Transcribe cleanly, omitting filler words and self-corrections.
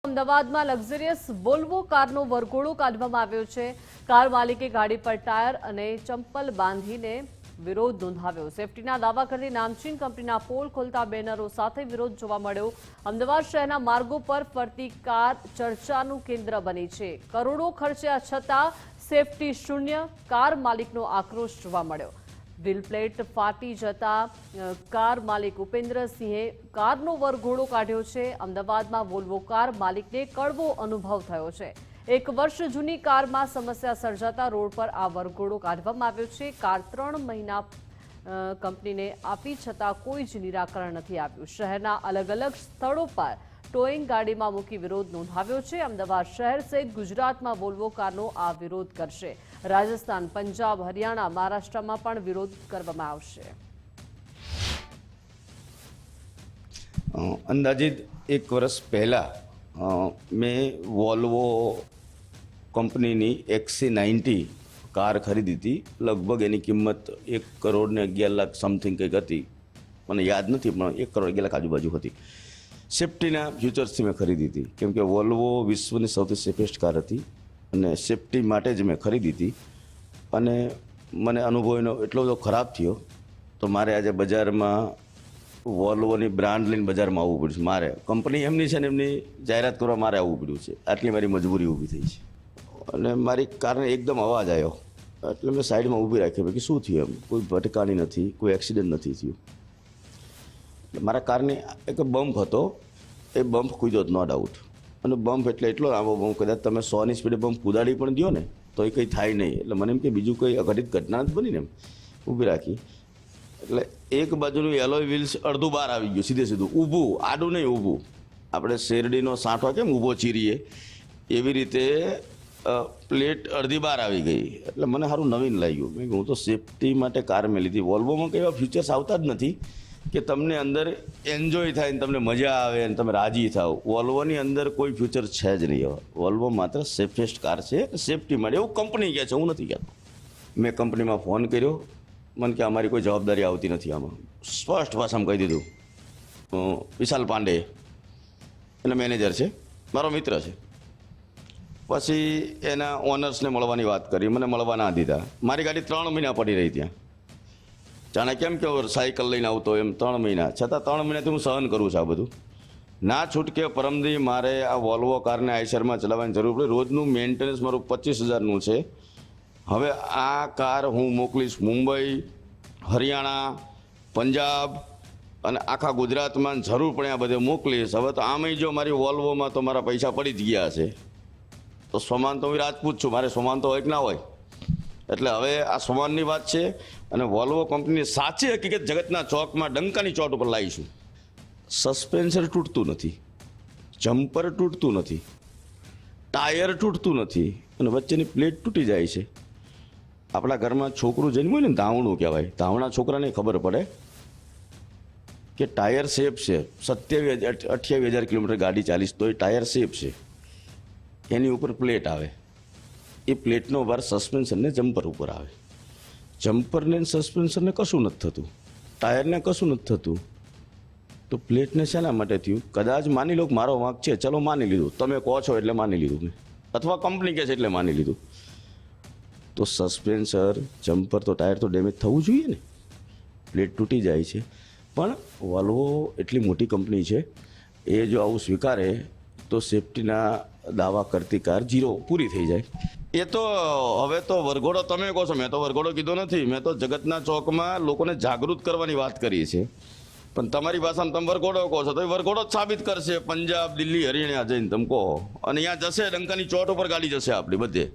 અમદાવાદમાં luxurious Volvo કારનો વરઘોડો કાઢવામાં આવ્યો છે। કાર માલિકે ગાડી પર ટાયર અને ચંપલ બાંધીને વિરોધ નોંધાવ્યો। સેફટીના દાવા કરતી નામચીન કંપનીના પોલ ખોલતા બેનરો સાથે વિરોધ જોવા મળ્યો। અમદાવાદ શહેરના માર્ગો પર ફરતી કાર ચર્ચાનું કેન્દ્ર બની છે। કરોડો ખર્ચ્યા છતાં સેફટી શૂન્ય, કાર માલિકનો આક્રોશ જોવા મળ્યો। વ્હીલ પ્લેટ ફાટી જતા કાર માલિક ઉપેન્દ્રસિંહે કારનો વરઘોડો કાઢ્યો છે। અમદાવાદમાં વોલ્વો કાર માલિકને કડવો અનુભવ થયો છે। 1 વર્ષ જૂની કારમાં સમસ્યા સર્જાતા રોડ પર આ વરઘોડો કાઢવામાં આવ્યો છે। કાર 3 મહિના કંપનીને આપી છતાં કોઈ જ નિરાકરણ નથી આવ્યું। શહેરના અલગ અલગ સ્થળો પર ટોઈંગ ગાડીમાં મૂકી વિરોધ નોંધાવ્યો છે। અમદાવાદ શહેર સહિત ગુજરાતમાં વોલ્વો કારનો આ વિરોધ કરશે। રાજસ્થાન, પંજાબ, હરિયાણા, મહારાષ્ટ્રમાં પણ વિરોધ કરવામાં આવશે। અંદાજિત 1 વર્ષ પહેલાં મેં વોલ્વો કંપનીની XC90 કાર ખરીદી હતી। લગભગ એની કિંમત 1,11,00,000 સમથિંગ કંઈક હતી, મને યાદ નથી, પણ 1,11,00,000 આજુબાજુ હતી। સેફ્ટીના ફ્યુચર્સથી મેં ખરીદી હતી, કેમ કે વોલ્વો વિશ્વની સૌથી સેફેસ્ટ કાર હતી અને સેફ્ટી માટે જ મેં ખરીદી હતી। અને મને અનુભવ એનો એટલો બધો ખરાબ થયો તો મારે આજે બજારમાં વોલ્વોની બ્રાન્ડ લઈને બજારમાં આવવું પડ્યું છે। મારે કંપની એમની છે ને એમની જાહેરાત કરવા મારે આવવું પડ્યું છે। આટલી મારી મજબૂરી ઊભી થઈ છે અને મારી કારને એકદમ અવાજ આવ્યો એટલે મેં સાઈડમાં ઊભી રાખી કે શું થયું, એમ કોઈ ભટકાણી નથી, કોઈ એક્સિડન્ટ નથી થયું। મારા કારની એક બમ્પ હતો, એ બમ્પ કૂદ્યો નો ડાઉટ, અને બમ્પ એટલે એટલો લાંબો બમ્પ, કદાચ તમે 100ની સ્પીડે બમ્પ કુદાડી પણ દો ને તો એ કંઈ થાય નહીં। એટલે મને એમ કે બીજું કોઈ અઘટિત ઘટના નથી બની ને, એમ ઊભી રાખી એટલે એક બાજુનું એલોય વ્હીલ્સ અડધું બહાર આવી ગયું, સીધે સીધું ઊભું, આડું નહીં ઊભું। આપણે શેરડીનો સાંઠો કેમ ઊભો ચીરીએ એવી રીતે પ્લેટ અડધી બહાર આવી ગઈ। એટલે મને સારું નવીન લાગ્યું, મેં હું તો સેફટી માટે કાર મેં લીધી। વોલ્વોમાં કંઈ એવા ફીચર્સ આવતા જ નથી કે તમને અંદર એન્જોય થાય ને તમને મજા આવે ને તમે રાજી થાવ। વોલ્વોની અંદર કોઈ ફ્યુચર છે જ નહીં। વોલ્વો માત્ર સેફેસ્ટ કાર છે, સેફટી માટે એવું કંપની કહે છે, હું નથી કહેતો। મેં કંપનીમાં ફોન કર્યો, મને કે અમારી કોઈ જવાબદારી આવતી નથી આમાં, સ્પષ્ટ ભાષામાં કહી દીધું। વિશાલ પાંડે એના મેનેજર છે, મારો મિત્ર છે। પછી એના ઓનર્સને મળવાની વાત કરી, મને મળવા ના દીધા। મારી ગાડી 3 મહિના પડી રહી ત્યાં, જાણે કેમ કે સાયકલ લઈને આવતો એમ 3 મહિના, છતાં 3 મહિનાથી હું સહન કરું છું આ બધું, ના છૂટકે। પરમદી મારે આ વોલ્વો કારને આઈશરમાં ચલાવવાની જરૂર પડે। રોજનું મેન્ટેનન્સ મારું 25,000નું છે। હવે આ કાર હું મોકલીશ મુંબઈ, હરિયાણા, પંજાબ અને આખા ગુજરાતમાં જરૂર પડે આ બધે મોકલીશ। હવે તો આમેય જો મારી વોલ્વોમાં તો મારા પૈસા પડી જ ગયા છે, તો સોમાન તો હું રાજપૂત છું, મારે સોમાન તો હોય કે ના હોય। એટલે હવે આ સોમાનની વાત છે અને વોલ્વો કંપનીની સાચી હકીકત જગતના ચોકમાં ડંકાની ચોટ ઉપર લાવીશું। સસ્પેન્સર તૂટતું નથી, જમ્પર તૂટતું નથી, ટાયર તૂટતું નથી અને વચ્ચેની પ્લેટ તૂટી જાય છે। આપણા ઘરમાં છોકરું જન્મ્યું હોય ને, ધાવણું કહેવાય, ધાવણા છોકરાને ખબર પડે કે ટાયર સેફ છે। 27,000-28,000 કિલોમીટર ગાડી ચાલીશ તો એ ટાયર સેફ છે, એની ઉપર પ્લેટ આવે, એ પ્લેટનો ભાર સસ્પેન્શનને જમ્પર ઉપર આવે। જમ્પરને સસ્પેન્શનને કશું નથી થતું, ટાયરને કશું નથી થતું, તો પ્લેટને શેના માટે થયું? કદાચ માની લો કે મારો વાંક છે, ચલો માની લીધું, તમે કહો છો એટલે માની લીધું મેં, અથવા કંપની કહે છે એટલે માની લીધું, તો સસ્પેન્સર, જમ્પર તો ટાયર તો ડેમેજ થવું જોઈએ ને, પ્લેટ તૂટી જાય છે। પણ વોલ્વો એટલી મોટી કંપની છે, એ જો આવું સ્વીકારે તો સેફટીના દાવા કરતી કાર ઝીરો પૂરી થઈ જાય। એ તો હવે તો વરઘોડો તમે કહો છો, મેં તો વરઘોડો કીધો નથી, મેં તો જગતના ચોકમાં લોકોને જાગૃત કરવાની વાત કરી છે। પણ તમારી ભાષામાં તમે વરઘોડો કહો છો તો એ વરઘોડો જ સાબિત કરશે, પંજાબ, દિલ્હી, હરિયાણા જઈને તમે કહો, અને અહીંયા જશે ડંકાની ચોટ ઉપર ગાડી જશે આપણી બધે।